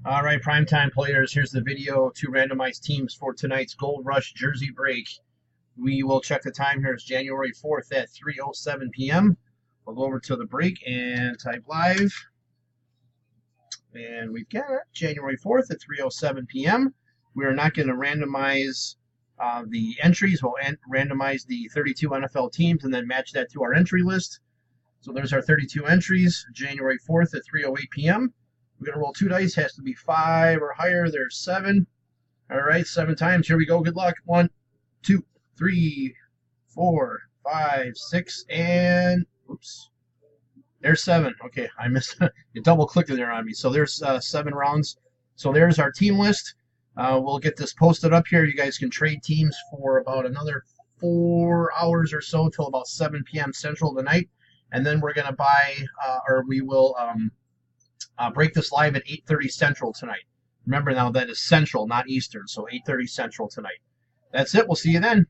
All right, primetime players, here's the video to randomize teams for tonight's Gold Rush Jersey break. We will check the time here. It's January 4th at 3:07 p.m. We'll go over to the break and type live. And we've got January 4th at 3:07 p.m. We are not going to randomize the entries. We'll randomize the 32 NFL teams and then match that to our entry list. So there's our 32 entries, January 4th at 3:08 p.m. We're going to roll 2 dice. Has to be 5 or higher. There's 7. All right, 7 times. Here we go. Good luck. 1, 2, 3, 4, 5, 6, and oops. There's 7. Okay, I missed it. Double clicked there on me. So there's 7 rounds. So there's our team list. We'll get this posted up here. You guys can trade teams for about another 4 hours or so till about 7 p.m. Central tonight. And then we're going to we will break this live at 8:30 Central tonight. Remember now, that is Central, not Eastern, so 8:30 Central tonight. That's it. We'll see you then.